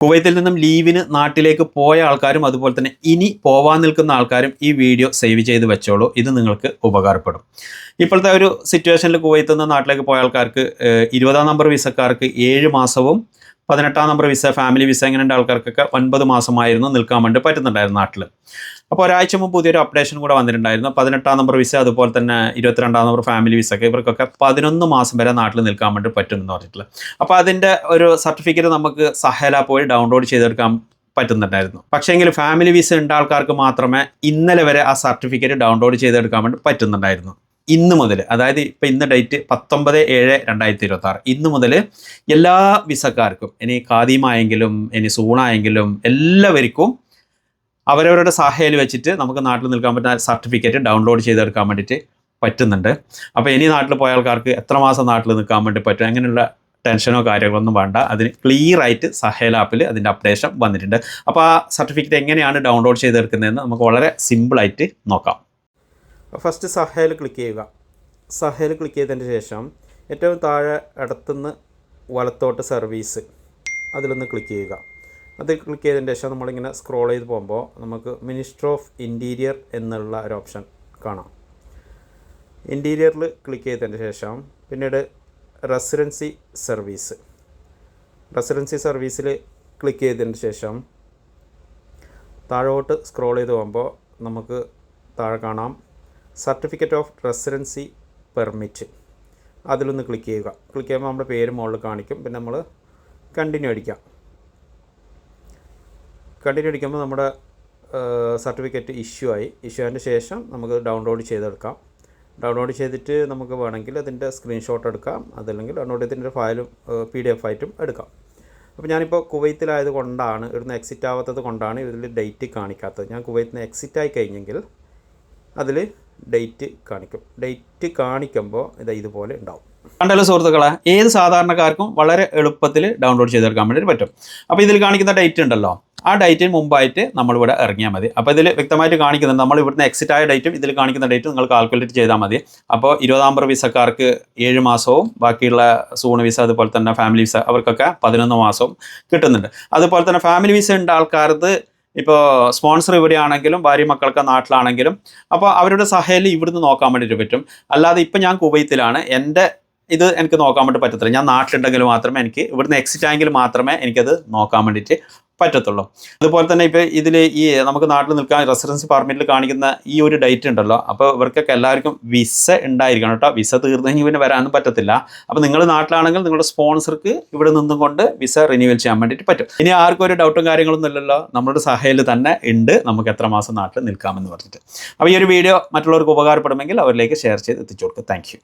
കുവൈത്തിൽ നിന്നും ലീവിന് നാട്ടിലേക്ക് പോയ ആൾക്കാരും അതുപോലെ തന്നെ ഇനി പോവാൻ നിൽക്കുന്ന ആൾക്കാരും ഈ വീഡിയോ സേവ് ചെയ്ത് വെച്ചോളൂ. ഇത് നിങ്ങൾക്ക് ഉപകാരപ്പെടും. ഇപ്പോഴത്തെ ഒരു സിറ്റുവേഷനിൽ കുവൈത്തിൽ നിന്ന് നാട്ടിലേക്ക് പോയ ആൾക്കാർക്ക് 20-ാം നമ്പർ വിസക്കാർക്ക് 7 മാസവും 18-ാം നമ്പർ വിസ, ഫാമിലി വിസ ഇങ്ങനെയുള്ള ആൾക്കാർക്കൊക്കെ 9 മാസമായിരുന്നു നിൽക്കാൻ വേണ്ടി പറ്റുന്നുണ്ടായിരുന്നു നാട്ടിൽ. അപ്പോൾ ഒരാഴ്ച മുമ്പ് പുതിയൊരു അപ്ഡേഷൻ കൂടെ വന്നിട്ടുണ്ടായിരുന്നു. 18-ാം നമ്പർ വിസ അതുപോലെ തന്നെ 22-ാം നമ്പർ ഫാമിലി വിസ ഒക്കെ ഇവർക്കൊക്കെ 11 മാസം വരെ നാട്ടിൽ നിൽക്കാൻ വേണ്ടി പറ്റുമെന്ന് പറഞ്ഞിട്ടുള്ളത്. അപ്പോൾ അതിൻ്റെ ഒരു സർട്ടിഫിക്കറ്റ് നമുക്ക് സഹേല പോയി ഡൗൺലോഡ് ചെയ്തെടുക്കാൻ പറ്റുന്നുണ്ടായിരുന്നു. പക്ഷേങ്കിൽ ഫാമിലി വിസ ഉണ്ട ആൾക്കാർക്ക് മാത്രമേ ഇന്നലെ വരെ ആ സർട്ടിഫിക്കറ്റ് ഡൗൺലോഡ് ചെയ്തെടുക്കാൻ വേണ്ടി പറ്റുന്നുണ്ടായിരുന്നു. ഇന്ന് മുതൽ, അതായത് ഇപ്പം ഇന്ന് ഡേറ്റ് 19/7/2026, ഇന്ന് മുതൽ എല്ലാ വിസക്കാർക്കും, ഇനി ഖാദിമായെങ്കിലും ഇനി സൂണായെങ്കിലും എല്ലാവർക്കും അവരവരുടെ സഹായിൽ വെച്ചിട്ട് നമുക്ക് നാട്ടിൽ നിൽക്കാൻ പറ്റുന്ന സർട്ടിഫിക്കറ്റ് ഡൗൺലോഡ് ചെയ്തെടുക്കാൻ വേണ്ടിയിട്ട് പറ്റുന്നുണ്ട്. അപ്പോൾ ഇനി നാട്ടിൽ പോയ ആൾക്കാർക്ക് എത്ര മാസം നാട്ടിൽ നിൽക്കാൻ വേണ്ടി പറ്റും, അങ്ങനെയുള്ള ടെൻഷനോ കാര്യങ്ങളൊന്നും വേണ്ട. അതിന് ക്ലിയർ ആയിട്ട് സഹേൽ ആപ്പിൽ അതിൻ്റെ അപ്ഡേഷൻ വന്നിട്ടുണ്ട്. അപ്പോൾ ആ സർട്ടിഫിക്കറ്റ് എങ്ങനെയാണ് ഡൗൺലോഡ് ചെയ്തെടുക്കുന്നതെന്ന് നമുക്ക് വളരെ സിമ്പിളായിട്ട് നോക്കാം. ഫസ്റ്റ് സഹേൽ ക്ലിക്ക് ചെയ്യുക. സഹേൽ ക്ലിക്ക് ചെയ്തതിന് ശേഷം ഏറ്റവും താഴെ ഇടത്തുനിന്ന് വലത്തോട്ട് സർവീസ്, അതിലൊന്ന് ക്ലിക്ക് ചെയ്യുക. അത് ക്ലിക്ക് ചെയ്തതിന് ശേഷം നമ്മളിങ്ങനെ സ്ക്രോൾ ചെയ്ത് പോകുമ്പോൾ നമുക്ക് മിനിസ്ട്രി ഓഫ് ഇൻറ്റീരിയർ എന്നുള്ള ഒരു ഓപ്ഷൻ കാണാം. ഇൻറ്റീരിയറിൽ ക്ലിക്ക് ചെയ്തതിന് ശേഷം പിന്നീട് റെസിഡൻസി സർവീസിൽ ക്ലിക്ക് ചെയ്തതിന് ശേഷം താഴോട്ട് സ്ക്രോൾ ചെയ്ത് പോകുമ്പോൾ നമുക്ക് താഴെ കാണാം സർട്ടിഫിക്കറ്റ് ഓഫ് റെസിഡൻസി പെർമിറ്റ്. അതിലൊന്ന് ക്ലിക്ക് ചെയ്യുക. ക്ലിക്ക് ചെയ്യുമ്പോൾ നമ്മുടെ പേര് മുകളിൽ കാണിക്കും. പിന്നെ നമ്മൾ കണ്ടിന്യൂ അടിക്കാം. കണ്ടിന്യൂ അടിക്കുമ്പോൾ നമ്മുടെ സർട്ടിഫിക്കറ്റ് ഇഷ്യൂ ആയതിന് ശേഷം നമുക്ക് ഡൗൺലോഡ് ചെയ്തെടുക്കാം. ഡൗൺലോഡ് ചെയ്തിട്ട് നമുക്ക് വേണമെങ്കിൽ അതിൻ്റെ സ്ക്രീൻഷോട്ട് എടുക്കാം, അതല്ലെങ്കിൽ ഡൗൺലോഡ് ചെയ്തതിൻ്റെ ഫയലും PDF ആയിട്ടും എടുക്കാം. അപ്പോൾ ഞാനിപ്പോൾ കുവൈത്തിലായത് കൊണ്ടാണ്, ഇവിടുന്ന് എക്സിറ്റ് ആവാത്തത് കൊണ്ടാണ് ഇതിൽ ഡേറ്റ് കാണിക്കാത്തത്. ഞാൻ കുവൈത്തിൽ നിന്ന് എക്സിറ്റ് ആയി കഴിഞ്ഞെങ്കിൽ അതിൽ ഡേറ്റ് കാണിക്കും. ഡേറ്റ് കാണിക്കുമ്പോൾ ഇതുപോലെ ഉണ്ടാവും. കണ്ടല്ലോ സുഹൃത്തുക്കളെ, ഏത് സാധാരണക്കാർക്കും വളരെ എളുപ്പത്തിൽ ഡൗൺലോഡ് ചെയ്തെടുക്കാൻ വേണ്ടി പറ്റും. അപ്പോൾ ഇതിൽ കാണിക്കുന്ന ഡേറ്റ് ഉണ്ടല്ലോ, ആ ഡേറ്റിന് മുമ്പായിട്ട് നമ്മളിവിടെ ഇറങ്ങിയാൽ മതി. അപ്പോൾ ഇതിൽ വ്യക്തമായിട്ട് കാണിക്കുന്നുണ്ട് നമ്മൾ ഇവിടുന്ന് എക്സിറ്റ് ആയ ഡേറ്റും ഇതിൽ കാണിക്കുന്ന ഡേറ്റും നിങ്ങൾ കാൽക്കുലേറ്റ് ചെയ്താൽ മതി. അപ്പോൾ 20-ാം നമ്പർ വിസക്കാർക്ക് 7 മാസവും ബാക്കിയുള്ള സൂണ് വിസ അതുപോലെ തന്നെ ഫാമിലി വിസ അവർക്കൊക്കെ 11 മാസവും കിട്ടുന്നുണ്ട്. അതുപോലെ തന്നെ ഫാമിലി വിസ ഉണ്ട് ആൾക്കാർക്ക് ഇപ്പോൾ സ്പോൺസർ ഇവിടെയാണെങ്കിലും ഭാര്യ മക്കൾക്ക് നാട്ടിലാണെങ്കിലും അപ്പോൾ അവരുടെ സഹായം ഇവിടുന്ന് നോക്കാൻ വേണ്ടിയിട്ട് പറ്റും. അല്ലാതെ ഇപ്പം ഞാൻ കുവൈത്തിലാണ്, ഇത് എനിക്ക് നോക്കാൻ വേണ്ടി പറ്റത്തില്ല. ഞാൻ നാട്ടിലുണ്ടെങ്കിൽ മാത്രമേ എനിക്ക് ഇവിടുന്ന് എക്സിറ്റ് ആയെങ്കിൽ മാത്രമേ എനിക്കത് നോക്കാൻ വേണ്ടിയിട്ട് പറ്റത്തുള്ളൂ. അതുപോലെ തന്നെ ഇപ്പോൾ ഇതിൽ ഈ നമുക്ക് നാട്ടിൽ നിൽക്കാൻ റെസിഡൻസി പെർമിറ്റിൽ കാണിക്കുന്ന ഈ ഒരു ഡേറ്റ് ഉണ്ടല്ലോ, അപ്പോൾ ഇവർക്കൊക്കെ എല്ലാവർക്കും വിസ ഉണ്ടായിരിക്കണം കേട്ടോ. വിസ തീർന്നെങ്കിൽ പിന്നെ വരാനൊന്നും പറ്റത്തില്ല. അപ്പോൾ നിങ്ങൾ നാട്ടിലാണെങ്കിൽ നിങ്ങളുടെ സ്പോൺസർക്ക് ഇവിടെ നിന്നും കൊണ്ട് വിസ റിന്യൂവൽ ചെയ്യാൻ വേണ്ടിയിട്ട് പറ്റും. ഇനി ആർക്കും ഒരു ഡൗട്ടും കാര്യങ്ങളൊന്നും ഇല്ലല്ലോ, നമ്മുടെ സഹയിൽ തന്നെ ഉണ്ട് നമുക്ക് എത്ര മാസം നാട്ടിൽ നിൽക്കാമെന്ന് പറഞ്ഞിട്ട്. അപ്പോൾ ഈ ഒരു വീഡിയോ മറ്റുള്ളവർക്ക് ഉപകാരപ്പെടുമെങ്കിൽ അവരിലേക്ക് ഷെയർ ചെയ്ത് എത്തിച്ചു കൊടുക്കുക. Thank you.